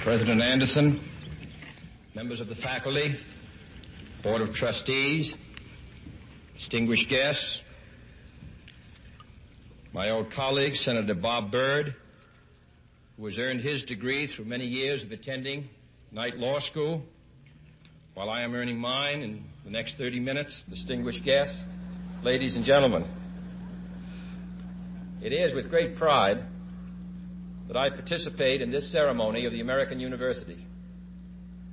President Anderson, members of the faculty, Board of Trustees, distinguished guests, my old colleague, Senator Bob Byrd, who has earned his degree through many years of attending Knight Law School, while I am earning mine in the next 30 minutes, distinguished guests, ladies and gentlemen. It is with great pride that I participate in this ceremony of the American University,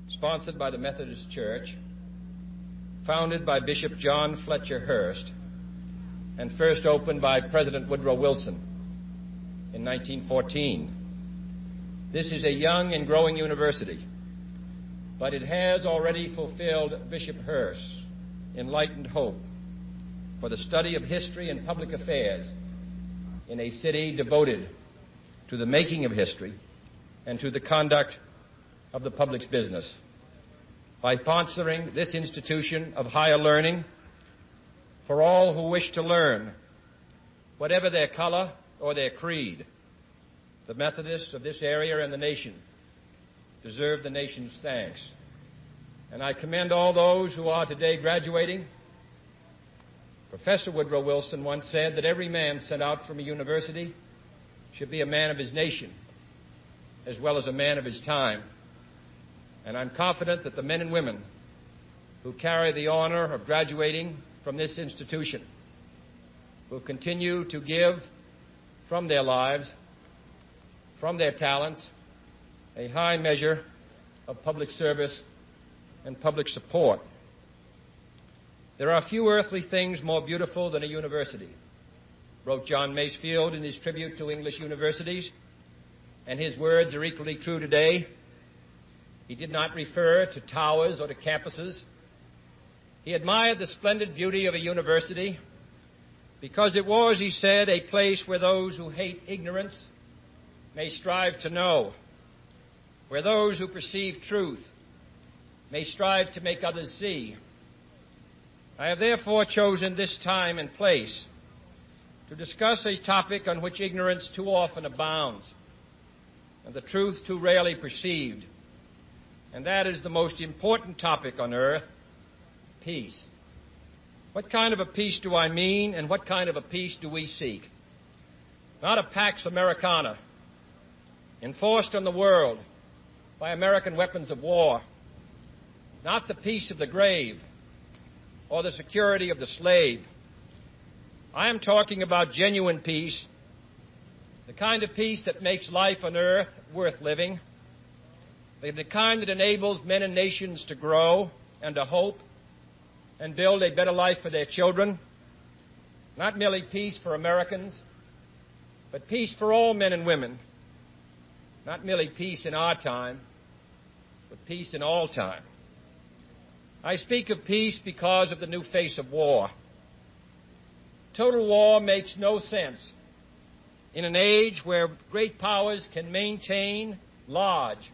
sponsored by the Methodist Church, founded by Bishop John Fletcher Hurst, and first opened by President Woodrow Wilson in 1914. This is a young and growing university, but it has already fulfilled Bishop Hurst's enlightened hope for the study of history and public affairs in a city devoted to the making of history and to the conduct of the public's business. By sponsoring this institution of higher learning for all who wish to learn, whatever their color or their creed, the Methodists of this area and the nation deserve the nation's thanks. And I commend all those who are today graduating. Professor Woodrow Wilson once said that every man sent out from a university should be a man of his nation as well as a man of his time. And I'm confident that the men and women who carry the honor of graduating from this institution will continue to give from their lives, from their talents, a high measure of public service and public support. There are few earthly things more beautiful than a university, wrote John Masefield in his tribute to English universities, and his words are equally true today. He did not refer to towers or to campuses. He admired the splendid beauty of a university because it was, he said, a place where those who hate ignorance may strive to know, where those who perceive truth may strive to make others see. I have therefore chosen this time and place to discuss a topic on which ignorance too often abounds and the truth too rarely perceived, and that is the most important topic on earth, peace. What kind of a peace do I mean, and what kind of a peace do we seek? Not a Pax Americana enforced on the world by American weapons of war, not the peace of the grave or the security of the slave. I am talking about genuine peace, the kind of peace that makes life on earth worth living, the kind that enables men and nations to grow and to hope and build a better life for their children. Not merely peace for Americans, but peace for all men and women. Not merely peace in our time, but peace in all time. I speak of peace because of the new face of war. Total war makes no sense in an age where great powers can maintain large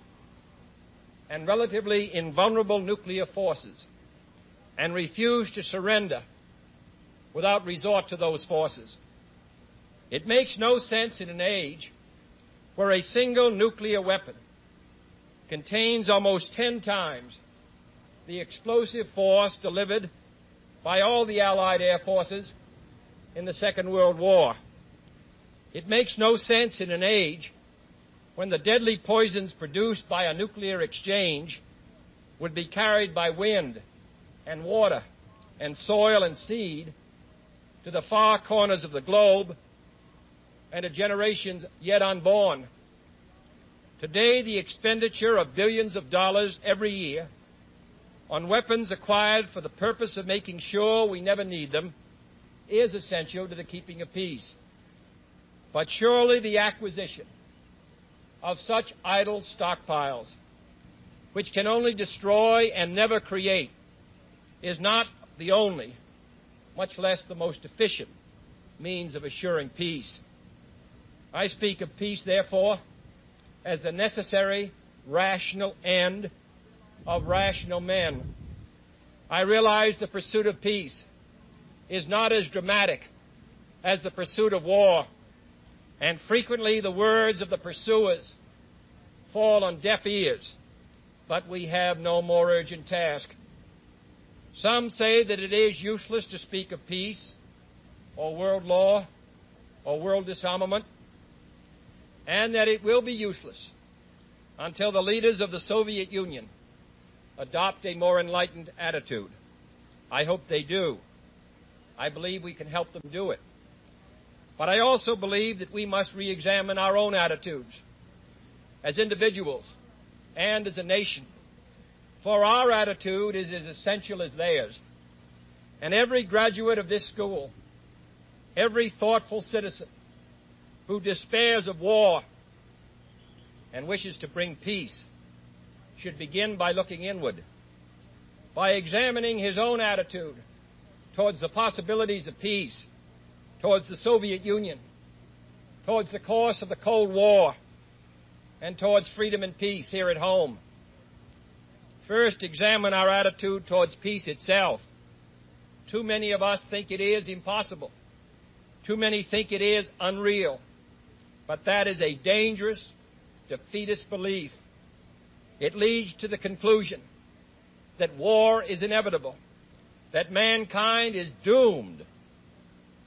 and relatively invulnerable nuclear forces and refuse to surrender without resort to those forces. It makes no sense in an age where a single nuclear weapon contains almost 10 times the explosive force delivered by all the Allied air forces in the Second World War. It makes no sense in an age when the deadly poisons produced by a nuclear exchange would be carried by wind and water and soil and seed to the far corners of the globe and to generations yet unborn. Today, the expenditure of billions of dollars every year on weapons acquired for the purpose of making sure we never need them is essential to the keeping of peace. But surely the acquisition of such idle stockpiles, which can only destroy and never create, is not the only, much less the most efficient, means of assuring peace. I speak of peace, therefore, as the necessary, rational end of rational men. I realize the pursuit of peace is not as dramatic as the pursuit of war, and frequently the words of the pursuers fall on deaf ears, but we have no more urgent task. Some say that it is useless to speak of peace or world law or world disarmament, and that it will be useless until the leaders of the Soviet Union adopt a more enlightened attitude. I hope they do. I believe we can help them do it. But I also believe that we must re-examine our own attitudes as individuals and as a nation, for our attitude is as essential as theirs. And every graduate of this school, every thoughtful citizen who despairs of war and wishes to bring peace should begin by looking inward, by examining his own attitude towards the possibilities of peace, towards the Soviet Union, towards the course of the Cold War, and towards freedom and peace here at home. First, examine our attitude towards peace itself. Too many of us think it is impossible. Too many think it is unreal. But that is a dangerous, defeatist belief. It leads to the conclusion that war is inevitable, that mankind is doomed,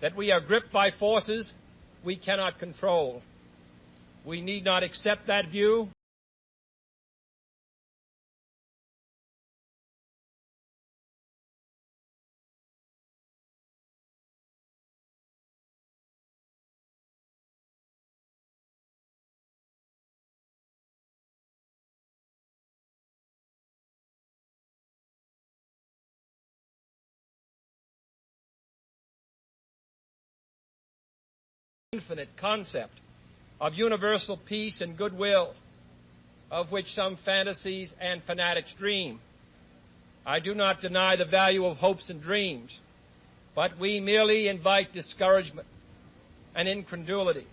that we are gripped by forces we cannot control. We need not accept that view. Infinite concept of universal peace and goodwill, of which some fantasies and fanatics dream. I do not deny the value of hopes and dreams, but we merely invite discouragement and incredulity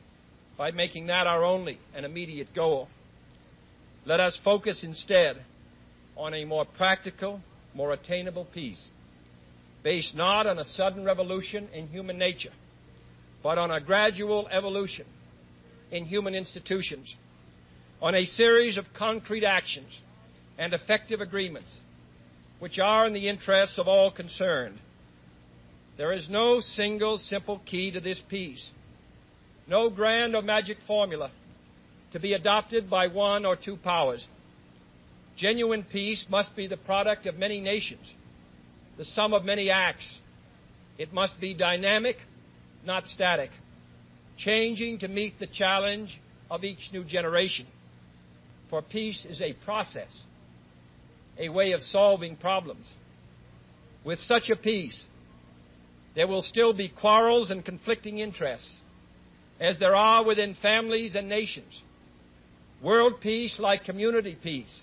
by making that our only and immediate goal. Let us focus instead on a more practical, more attainable peace, based not on a sudden revolution in human nature, but on a gradual evolution in human institutions, on a series of concrete actions and effective agreements which are in the interests of all concerned. There is no single simple key to this peace, no grand or magic formula to be adopted by one or two powers. Genuine peace must be the product of many nations, the sum of many acts. It must be dynamic, not static, changing to meet the challenge of each new generation. For peace is a process, a way of solving problems. With such a peace, there will still be quarrels and conflicting interests, as there are within families and nations. World peace, like community peace,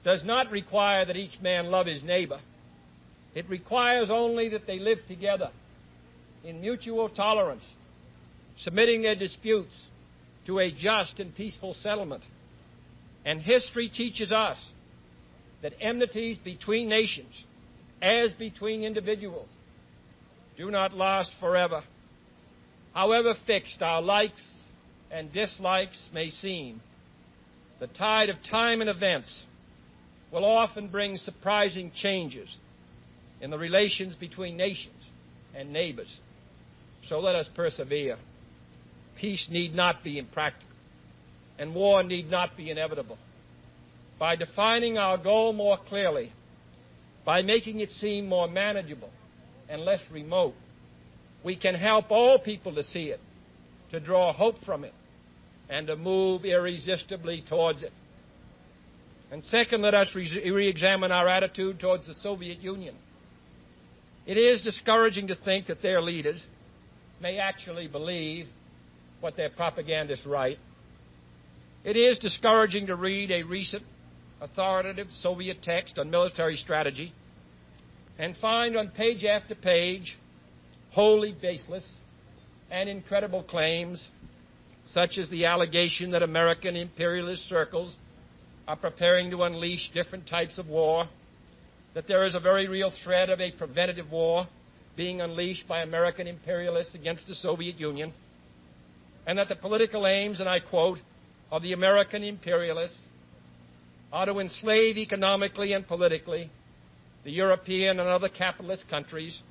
does not require that each man love his neighbor. It requires only that they live together in mutual tolerance, submitting their disputes to a just and peaceful settlement. And history teaches us that enmities between nations, as between individuals, do not last forever. However fixed our likes and dislikes may seem, the tide of time and events will often bring surprising changes in the relations between nations and neighbors. So let us persevere. Peace need not be impractical, and war need not be inevitable. By defining our goal more clearly, by making it seem more manageable and less remote, we can help all people to see it, to draw hope from it, and to move irresistibly towards it. And second, let us re-examine our attitude towards the Soviet Union. It is discouraging to think that their leaders may actually believe what their propagandists write. It is discouraging to read a recent authoritative Soviet text on military strategy and find on page after page wholly baseless and incredible claims, such as the allegation that American imperialist circles are preparing to unleash different types of war, that there is a very real threat of a preventative war being unleashed by American imperialists against the Soviet Union, and that the political aims, and I quote, of the American imperialists are to enslave economically and politically the European and other capitalist countries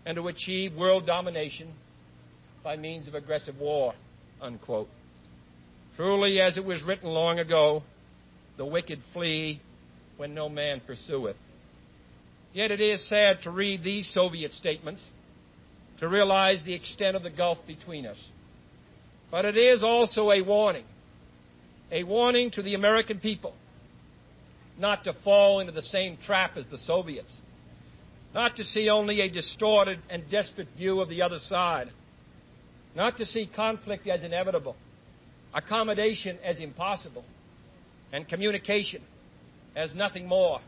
and to achieve world domination by means of aggressive war, unquote. Truly, as it was written long ago, the wicked flee when no man pursueth. Yet it is sad to read these Soviet statements, to realize the extent of the gulf between us. But it is also a warning to the American people not to fall into the same trap as the Soviets, not to see only a distorted and desperate view of the other side, not to see conflict as inevitable, accommodation as impossible, and communication as nothing more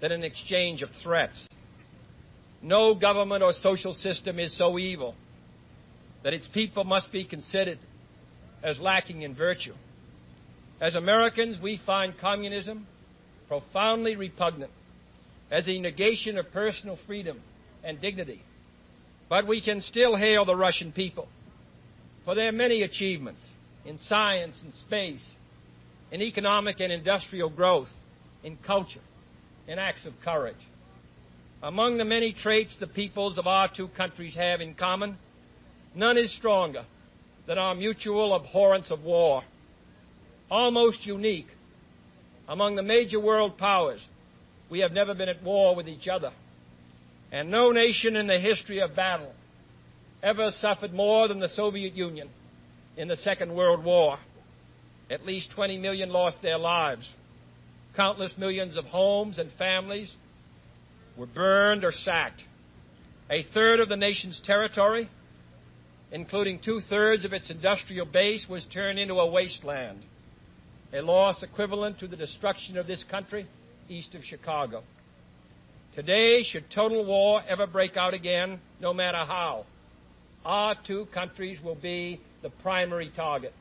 than an exchange of threats. No government or social system is so evil that its people must be considered as lacking in virtue. As Americans, we find communism profoundly repugnant as a negation of personal freedom and dignity. But we can still hail the Russian people for their many achievements in science and space, in economic and industrial growth, in culture, in acts of courage. Among the many traits the peoples of our two countries have in common, none is stronger than our mutual abhorrence of war. Almost unique among the major world powers, we have never been at war with each other. And no nation in the history of battle ever suffered more than the Soviet Union in the Second World War. At least 20 million lost their lives. Countless millions of homes and families were burned or sacked. A third of the nation's territory, including two-thirds of its industrial base, was turned into a wasteland, a loss equivalent to the destruction of this country east of Chicago. Today, should total war ever break out again, no matter how, our two countries will be the primary target.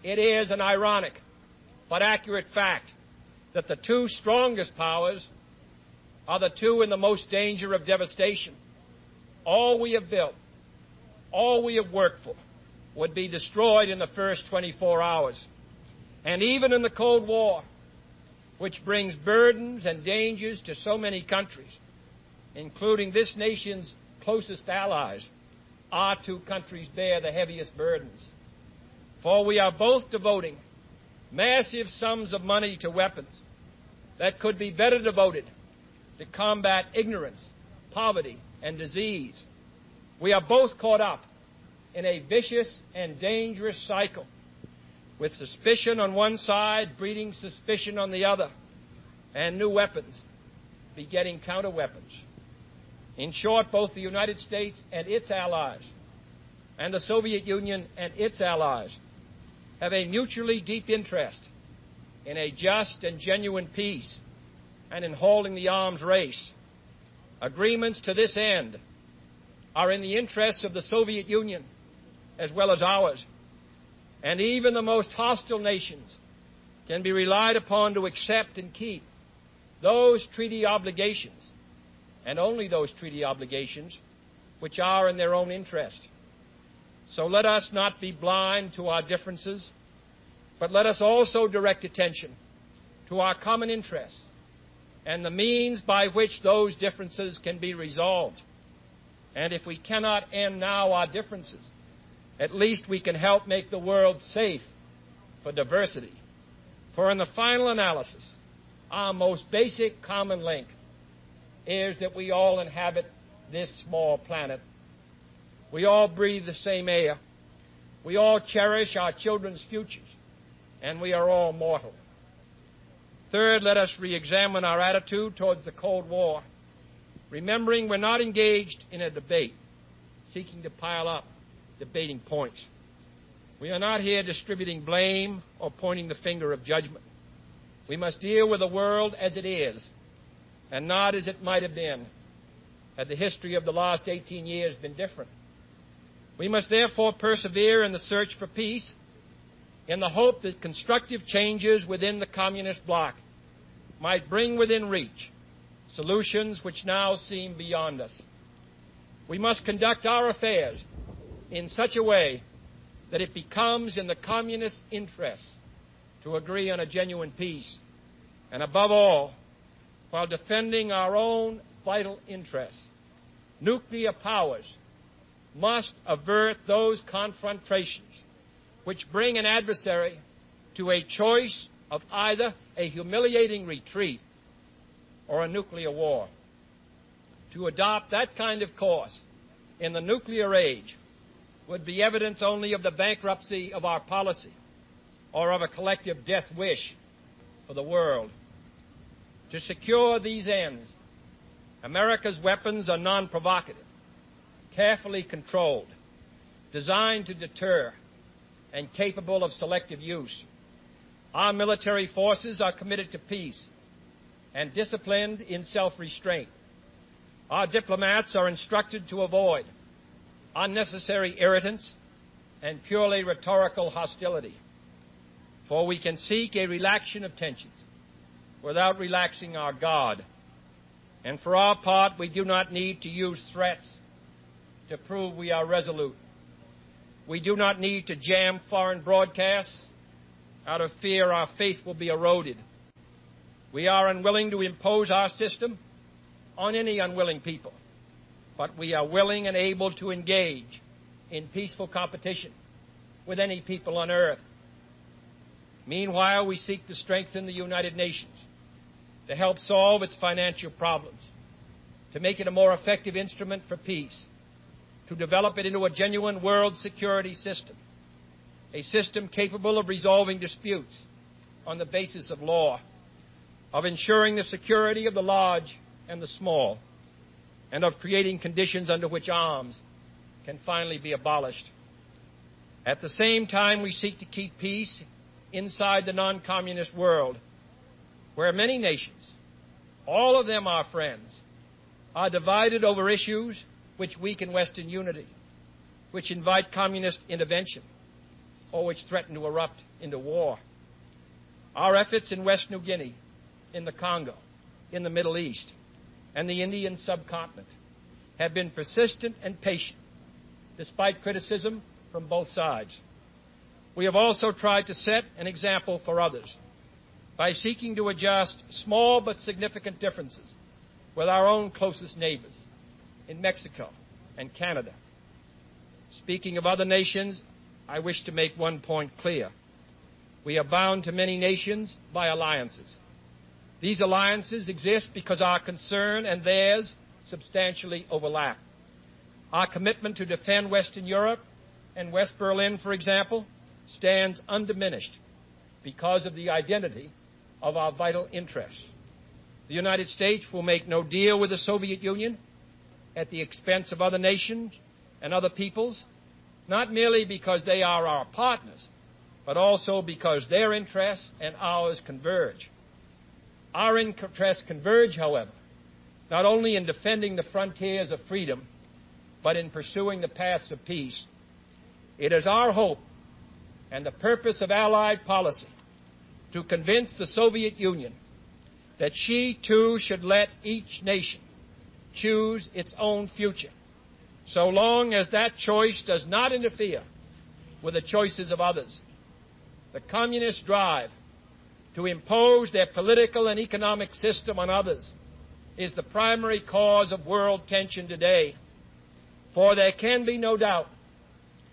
It is an ironic but accurate fact that the two strongest powers are the two in the most danger of devastation. All we have built, all we have worked for, would be destroyed in the first 24 hours. And even in the Cold War, which brings burdens and dangers to so many countries, including this nation's closest allies, our two countries bear the heaviest burdens. For we are both devoting massive sums of money to weapons that could be better devoted to combat ignorance, poverty, and disease. We are both caught up in a vicious and dangerous cycle, with suspicion on one side breeding suspicion on the other, and new weapons begetting counterweapons. In short, both the United States and its allies, and the Soviet Union and its allies, have a mutually deep interest in a just and genuine peace and in holding the arms race. Agreements to this end are in the interests of the Soviet Union as well as ours, and even the most hostile nations can be relied upon to accept and keep those treaty obligations, and only those treaty obligations, which are in their own interest. So let us not be blind to our differences, but let us also direct attention to our common interests and the means by which those differences can be resolved. And if we cannot end now our differences, at least we can help make the world safe for diversity. For in the final analysis, our most basic common link is that we all inhabit this small planet. We all breathe the same air. We all cherish our children's futures. And we are all mortal. Third, let us re-examine our attitude towards the Cold War, remembering we're not engaged in a debate, seeking to pile up debating points. We are not here distributing blame or pointing the finger of judgment. We must deal with the world as it is, and not as it might have been had the history of the last 18 years been different. We must therefore persevere in the search for peace, in the hope that constructive changes within the communist bloc might bring within reach solutions which now seem beyond us. We must conduct our affairs in such a way that it becomes in the communist interest to agree on a genuine peace, and above all, while defending our own vital interests, nuclear powers must avert those confrontations which bring an adversary to a choice of either a humiliating retreat or a nuclear war. To adopt that kind of course in the nuclear age would be evidence only of the bankruptcy of our policy or of a collective death wish for the world. To secure these ends, America's weapons are non-provocative, carefully controlled, designed to deter, and capable of selective use. Our military forces are committed to peace and disciplined in self-restraint. Our diplomats are instructed to avoid unnecessary irritants and purely rhetorical hostility, for we can seek a relaxation of tensions without relaxing our guard. And for our part, we do not need to use threats to prove we are resolute. We do not need to jam foreign broadcasts out of fear our faith will be eroded. We are unwilling to impose our system on any unwilling people, but we are willing and able to engage in peaceful competition with any people on earth. Meanwhile, we seek to strengthen the United Nations to help solve its financial problems, to make it a more effective instrument for peace, to develop it into a genuine world security system, a system capable of resolving disputes on the basis of law, of ensuring the security of the large and the small, and of creating conditions under which arms can finally be abolished. At the same time, we seek to keep peace inside the non-communist world, where many nations, all of them our friends, are divided over issues which weaken Western unity, which invite communist intervention, or which threaten to erupt into war. Our efforts in West New Guinea, in the Congo, in the Middle East, and the Indian subcontinent have been persistent and patient, despite criticism from both sides. We have also tried to set an example for others by seeking to adjust small but significant differences with our own closest neighbors in Mexico and Canada. Speaking of other nations, I wish to make one point clear. We are bound to many nations by alliances. These alliances exist because our concern and theirs substantially overlap. Our commitment to defend Western Europe and West Berlin, for example, stands undiminished because of the identity of our vital interests. The United States will make no deal with the Soviet Union at the expense of other nations and other peoples, not merely because they are our partners, but also because their interests and ours converge. Our interests converge, however, not only in defending the frontiers of freedom, but in pursuing the paths of peace. It is our hope and the purpose of Allied policy to convince the Soviet Union that she, too, should let each nation choose its own future, so long as that choice does not interfere with the choices of others. The communist drive to impose their political and economic system on others is the primary cause of world tension today, for there can be no doubt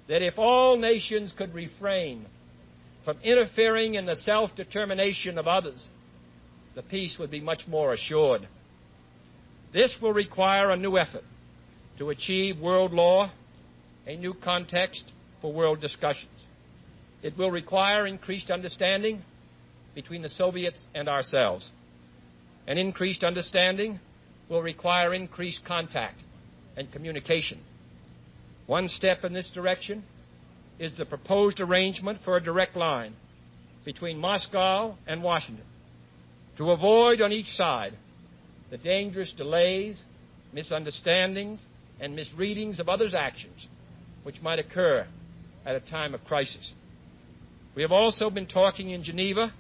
that if all nations could refrain from interfering in the self-determination of others, the peace would be much more assured. This will require a new effort to achieve world law, a new context for world discussions. It will require increased understanding between the Soviets and ourselves. An increased understanding will require increased contact and communication. One step in this direction is the proposed arrangement for a direct line between Moscow and Washington to avoid on each side the dangerous delays, misunderstandings, and misreadings of others' actions which might occur at a time of crisis. We have also been talking in Geneva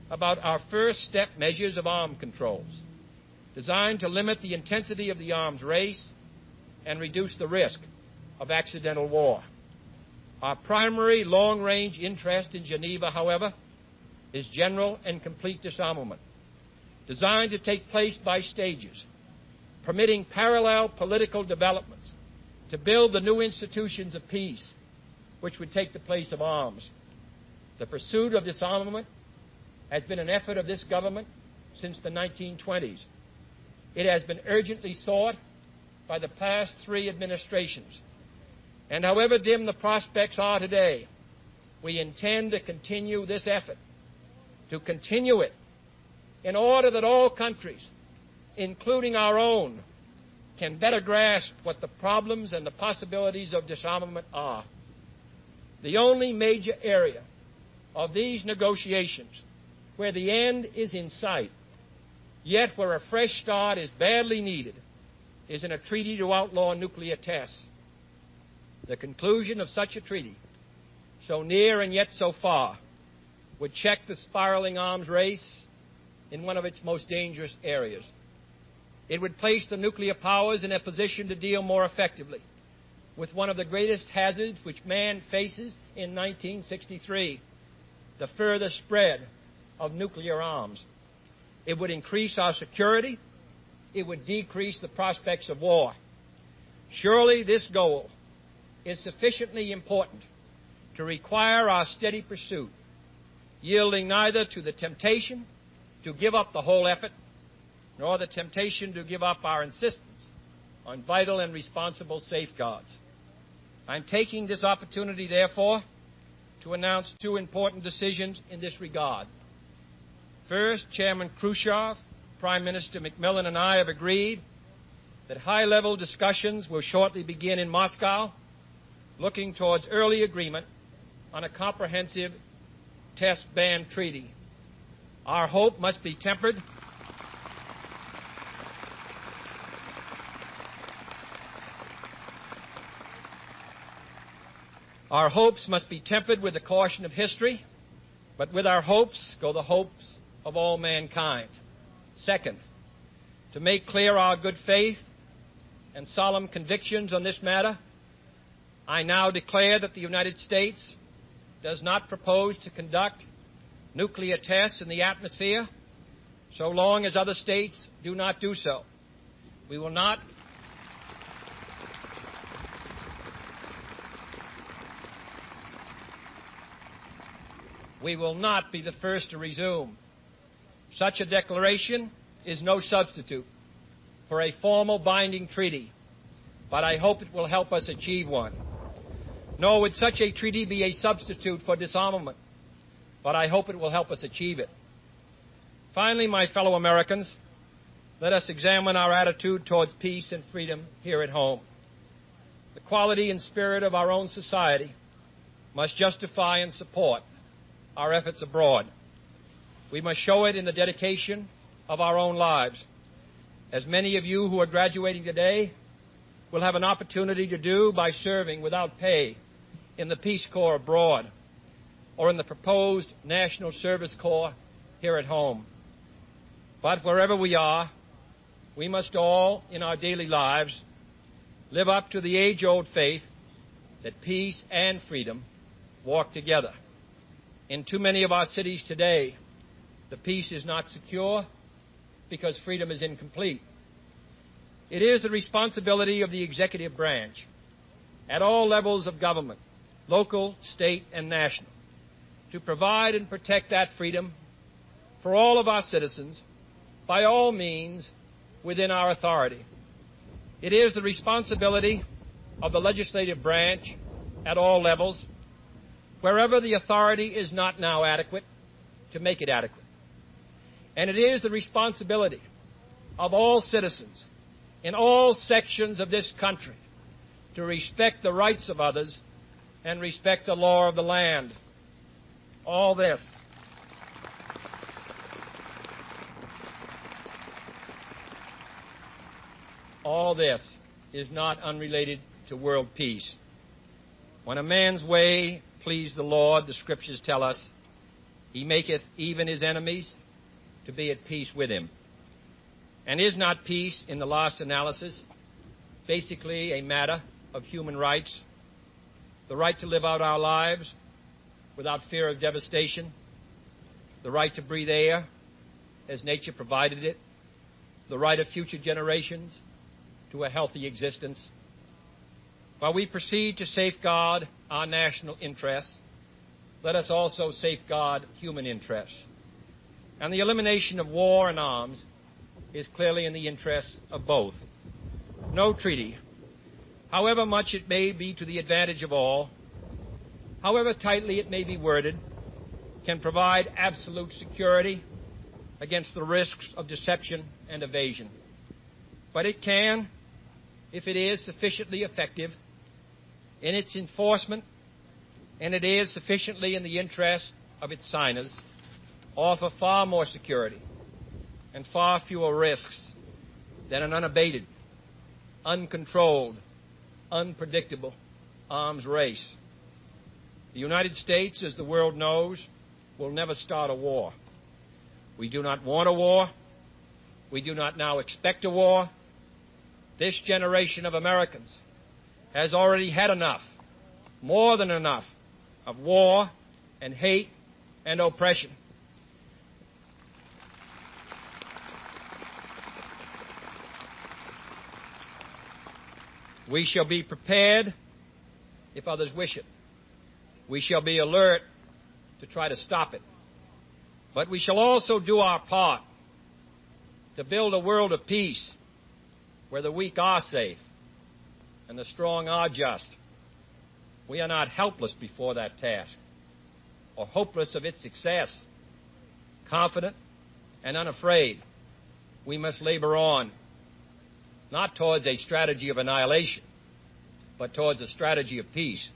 about our first step measures of arms controls, designed to limit the intensity of the arms race and reduce the risk of accidental war. Our primary long-range interest in Geneva, however, is general and complete disarmament, designed to take place by stages, permitting parallel political developments to build the new institutions of peace which would take the place of arms. The pursuit of disarmament has been an effort of this government since the 1920s. It has been urgently sought by the past 3 administrations. And however dim the prospects are today, we intend to continue this effort, to continue it in order that all countries, including our own, can better grasp what the problems and the possibilities of disarmament are. The only major area of these negotiations where the end is in sight, yet where a fresh start is badly needed, is in a treaty to outlaw nuclear tests. The conclusion of such a treaty, so near and yet so far, would check the spiraling arms race in one of its most dangerous areas. It would place the nuclear powers in a position to deal more effectively with one of the greatest hazards which man faces in 1963, the further spread of nuclear arms. It would increase our security. It would decrease the prospects of war. Surely this goal is sufficiently important to require our steady pursuit, yielding neither to the temptation to give up the whole effort, nor the temptation to give up our insistence on vital and responsible safeguards. I'm taking this opportunity, therefore, to announce 2 important decisions in this regard. First, Chairman Khrushchev, Prime Minister Macmillan, and I have agreed that high-level discussions will shortly begin in Moscow, looking towards early agreement on a comprehensive test ban treaty. Our hope must be tempered Our hopes must be tempered with the caution of history, but with our hopes go the hopes of all mankind. Second, to make clear our good faith and solemn convictions on this matter, I now declare that the United States does not propose to conduct nuclear tests in the atmosphere so long as other states do not do so. We will not be the first to resume. Such a declaration is no substitute for a formal binding treaty, but I hope it will help us achieve one. Nor would such a treaty be a substitute for disarmament, but I hope it will help us achieve it. Finally, my fellow Americans, let us examine our attitude towards peace and freedom here at home. The quality and spirit of our own society must justify and support our efforts abroad. We must show it in the dedication of our own lives, as many of you who are graduating today will have an opportunity to do by serving without pay in the Peace Corps abroad or in the proposed National Service Corps here at home. But wherever we are, we must all, in our daily lives, live up to the age-old faith that peace and freedom walk together. In too many of our cities today, the peace is not secure because freedom is incomplete. It is the responsibility of the executive branch at all levels of government, local, state, and national, to provide and protect that freedom for all of our citizens by all means within our authority. It is the responsibility of the legislative branch at all levels, wherever the authority is not now adequate, to make it adequate. And it is the responsibility of all citizens in all sections of this country to respect the rights of others and respect the law of the land. All this is not unrelated to world peace. When a man's way please the Lord, the Scriptures tell us, he maketh even his enemies to be at peace with him. And is not peace, in the last analysis, basically a matter of human rights? The right to live out our lives without fear of devastation, the right to breathe air as nature provided it, the right of future generations to a healthy existence. While we proceed to safeguard our national interests, let us also safeguard human interests. And the elimination of war and arms is clearly in the interest of both. No treaty, however much it may be to the advantage of all, however tightly it may be worded, can provide absolute security against the risks of deception and evasion. But it can, if it is sufficiently effective in its enforcement, and it is sufficiently in the interest of its signers, offer far more security and far fewer risks than an unabated, uncontrolled, unpredictable arms race. The United States, as the world knows, will never start a war. We do not want a war. We do not now expect a war. This generation of Americans has already had enough, more than enough, of war and hate and oppression. We shall be prepared if others wish it. We shall be alert to try to stop it. But we shall also do our part to build a world of peace where the weak are safe and the strong are just. We are not helpless before that task or hopeless of its success. Confident and unafraid, we must labor on, not towards a strategy of annihilation, but towards a strategy of peace.